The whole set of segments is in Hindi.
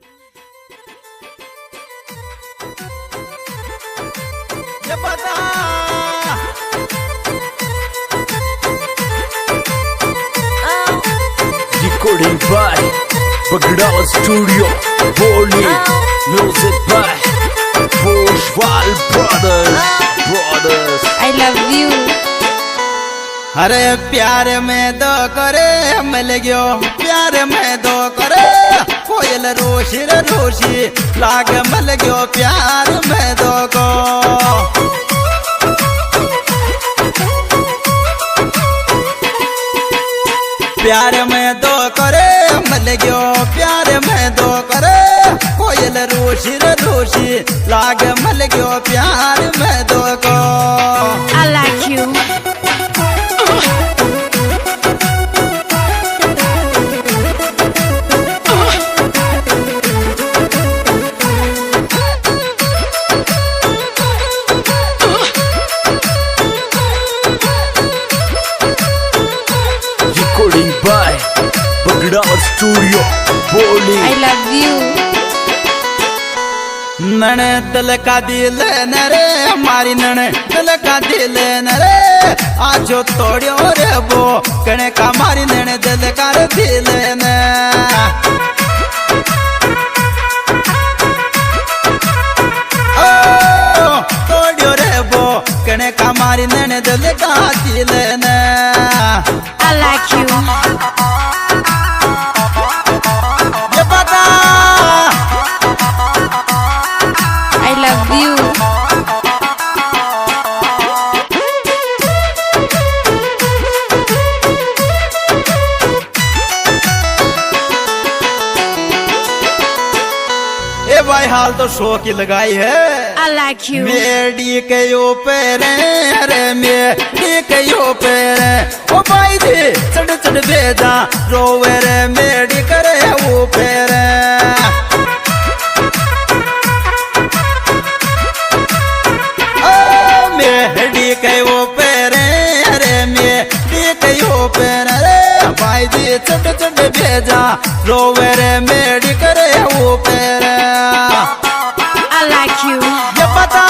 you. ये पता Recording by Bagdad Studio, Boli. Music by Pushwal Brothers. I love you. अरे प्यार में दो करे मिल गयो प्यार में दो करे कोयल रोशी रे रोशी लाग मिल गयो प्यार में दो को प्यार में दो करे मिल गयो प्यार में दो करे कोयल रोशी रे रोशी लाग मिल गयो प्यार में दो को I like you. Recording by Bagdad Studio, Boli. I love you. नन दिल का दिल नरे हमारी नन दिल का दिल नरे आजो तोड़ियो रे वो कने का मारी नन दिल का दिल न ओ तोड़ियो रे वो कने का मारी नन दिल का दिल न I like you. ये पता I love you. ए भाई हाल तो शो की लगाई है I like you. मेडी के ऊपर अरे मेडी के ऊपर ओ भाई जी चढ़ चढ़ भेजा रोवे रे मेडी करे ऊपर ओ मेडी के ऊपर अरे मेडी के ऊपर अरे भाई जी चढ़ चढ़ भेजा रोवे रे मेडी करे ऊपर I like you. ये पता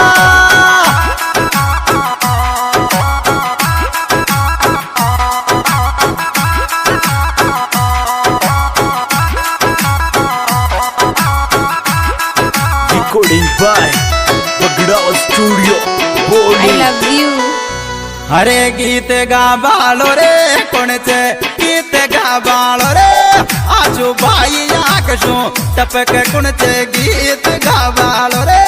Recording by Bagdad Studio, I Boli. love you. हरे गीत गा बालो रे कौन से गीत गा बालो रे आजू भाई आकशो टपक कौन से गीत गा बालो रे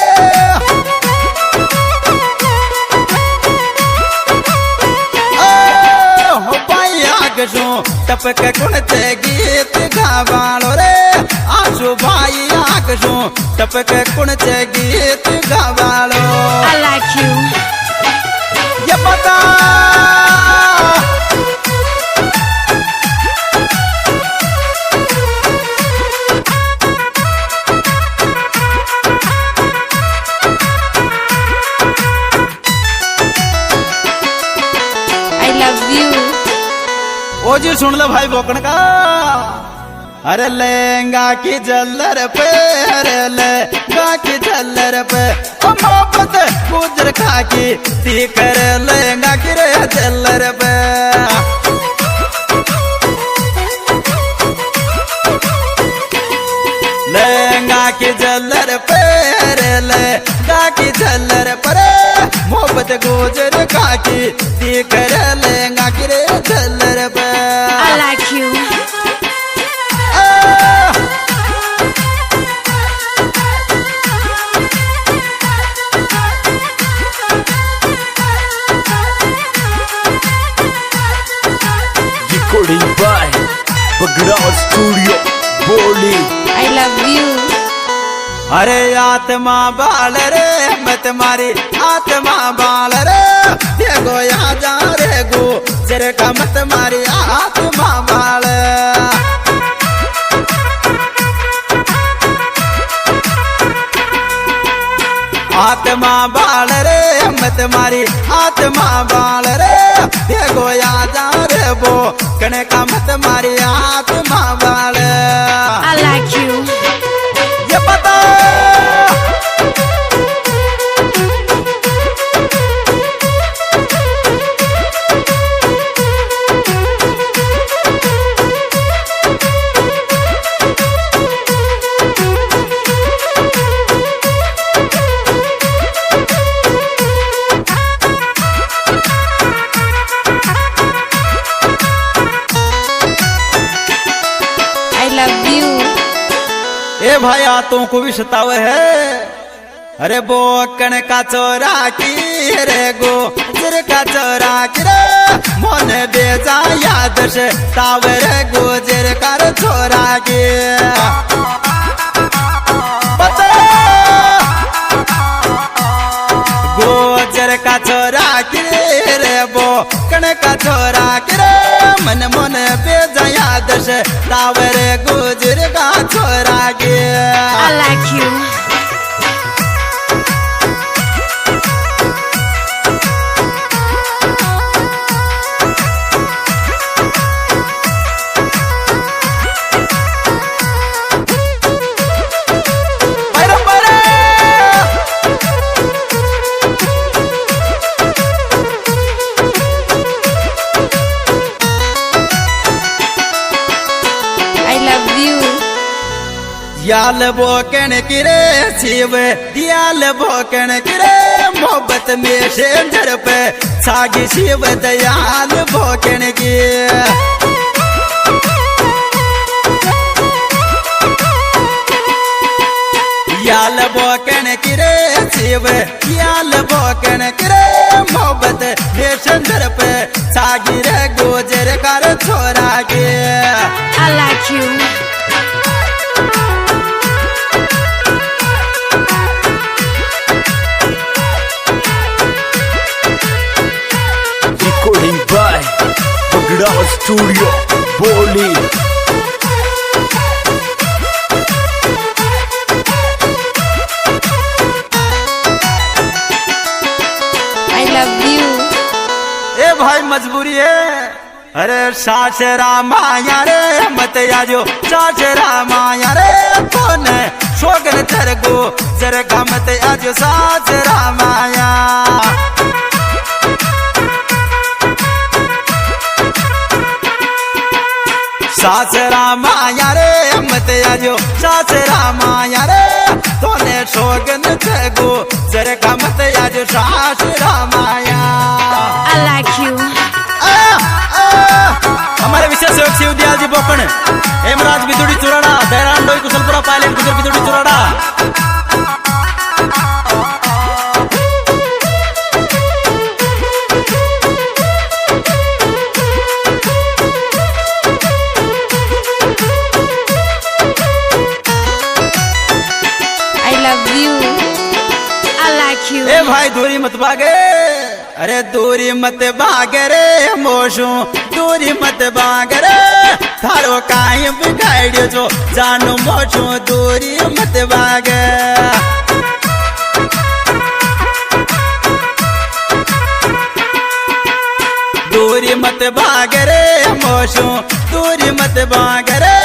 ओ भाई आकशो टपक कौन से गीत गा बालो रे आजू भाई आकशो टपक कौन से गीत गा बालो I like you. ये पता I love you. ओ जी सुन लो भाई बोकन का अरे लहंगा की जल्लर पे अरे लहंगा की जल्लर पे ओ मोहब्बत गुजर खा की ती कर लहंगा की रे जल्लर पे लहंगा की जल्लर पे अरे लहंगा की जल्लर पर मोहब्बत गुजर खा की ती कर लहंगा की रे जल्लर पे I like you. Recording by Bagdad Studio, Boli. I love you. अरे आत्मा बाल रे मत मारी आत्मा बाल रे देखो यहाँ जा रे गो जर का मत मारी आत्मा बाल आत्मा बाल रे मत मारी आत्मा बाल रे देखो यहाँ जा रे वो कने का मत मारी आत्मा बाल I like you. ए भाई आतों को भी सतावे है। अरे बोकन का चोरा की रे गो जर का चोरा की रे मन बेजा याद से तावर गुजर कर छोरा के गोजर का छोरा की रे बोकन का छोरा की रे मन मन बेजा याद से तावर गुजर का छोरा के I like you. याल बोकन किरे शिव दियाल बोकन किरे मोहब्बत में शेंजर पे सागी शिव दयाल बोकन की याल बोकन किरे शिव दियाल बोकन किरे मोहब्बत में शेंजर पे सागी रे गुजर कर छोरा के I like you. Recording by Bagda Studio, Boli. I love you. ए भाई मजबूरी है। अरे सास रामाया रे मत आजो सास रामाया रे कौन शोगन तरगो जरगा मत आजो सास रामाया सास रामाया रे मत आजो सास रामाया रे तोने शोगन तरगो जरगा मत आजो सास रामाया I like you. हमारे विशेष सहयोग शिव दयाल जी बोकन हेमराज बिदुड़ी चुराड़ा दहरान डोई Kushalpura pilot Gujar Biduri चुराड़ा I love you. I like you. ए भाई दूरी मत भागे। अरे दूरी मत भागे रे मोशू दूरी मत भागे रे थारो काई बिगाड़ियो जो जानू मोशू दूरी मत भागे दूरी मत भागे रे मोशू दूरी मत भागे रे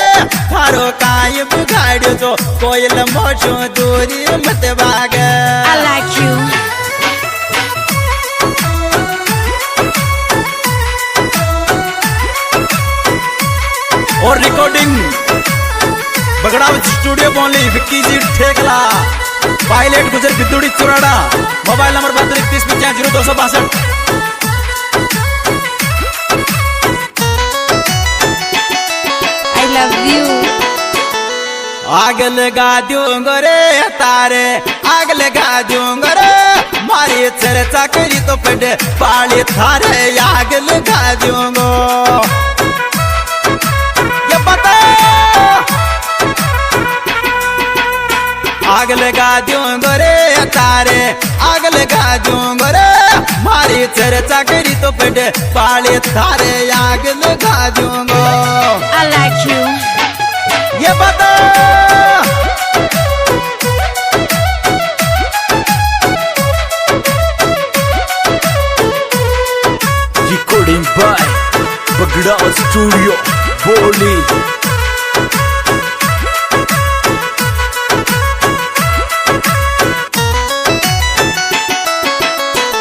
थारो काई बिगाड़ियो जो कोयल मोशू दूरी मत भागे I like you. और रिकॉर्डिंग बगड़ा स्टूडियो बोली Vicky ji Thekla pilot Gujar Biduri Churada mobile number 7231 I love you. आग लगा दूंगा रे तारे आग लगा दूंगा रे मारी चर्चा करी तो पेट पाली थारे आग लगा दूंगा ये बता आग लगा दूंगा रे तारे आग लगा दूंगा रे मारी चर्चा करी तो पेट पाली थारे आग लगा दूंगा I like you. ये बता Recording by Bagda Studio, Boli.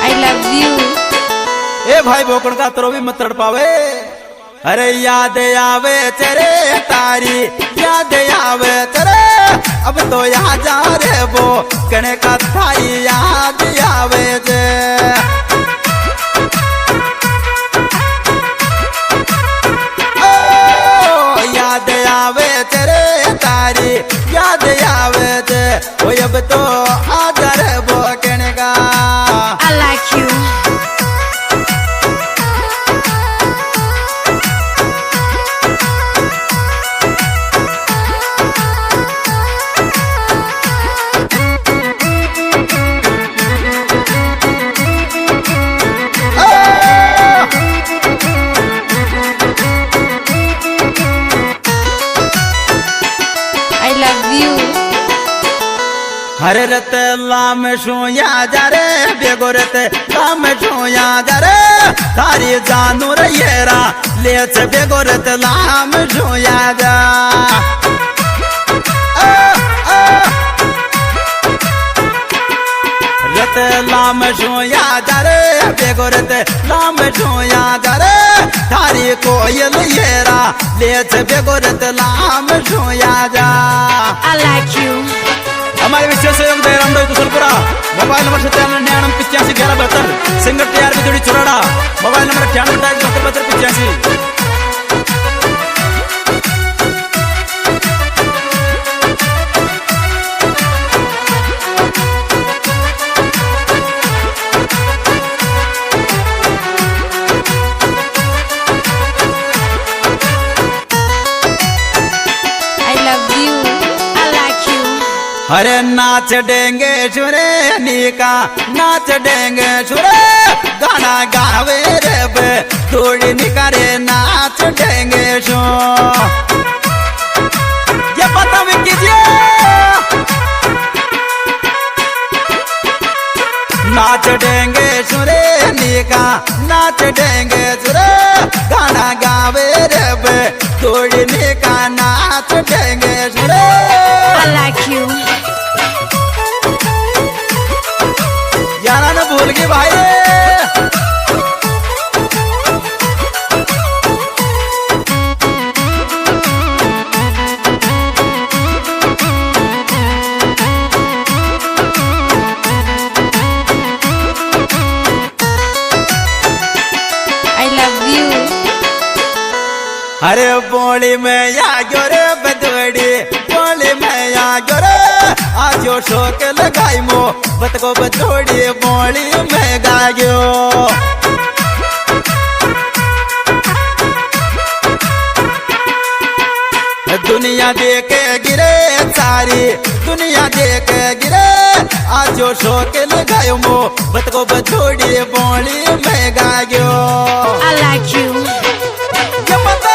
I love you. ए भाई बोकड़ का तरो भी मत तड़ पावे। अरे याद आवे तेरे तारी याद आवे तेरे अब तो यहाँ जा रे वो कने का थारी याद आवे जे ओ याद आवे तेरे तारी याद अब तो आदर बोकने का I like you. I love you. हरे रत लाम शोया जा रे बेगो रत लाम शोया जा रे तारी जानू रे येरा ले से बेगो रत लाम शोया जा रत लाम शोया जा रे बेगो रत लाम शोया जा रे तारी कोयल येरा ले से बेगो रत लाम शोया जा I like you. हमारे विशेष सहयोग दे Ramdev Kushalpura mobile number 9791851172 singer तैयार Bijodi Churada mobile number 98727285। I love you. I like you. अरे नाच देंगे छुरे निका नाच देंगे छुरे गाना गावे रे बे थोड़ी निकारे नाच देंगे छो ये पता भी कीजिए नाच देंगे छुरे निका नाच देंगे छुरे गाना गावे रे बे थोड़ी निका नाच देंगे छुरे I like you. यारा न भूल गई भाई I love you. अरे बोली में या गोरे बदवड़ी बोली में या गोरे आजो शोक लगाई मो बत को बदवड़ी बोली में गायो दुनिया देखे गिरे सारी दुनिया देखे गिरे आजो शोक लगायो मो बत को बदवड़ी बोली में गायो I like you. ये पता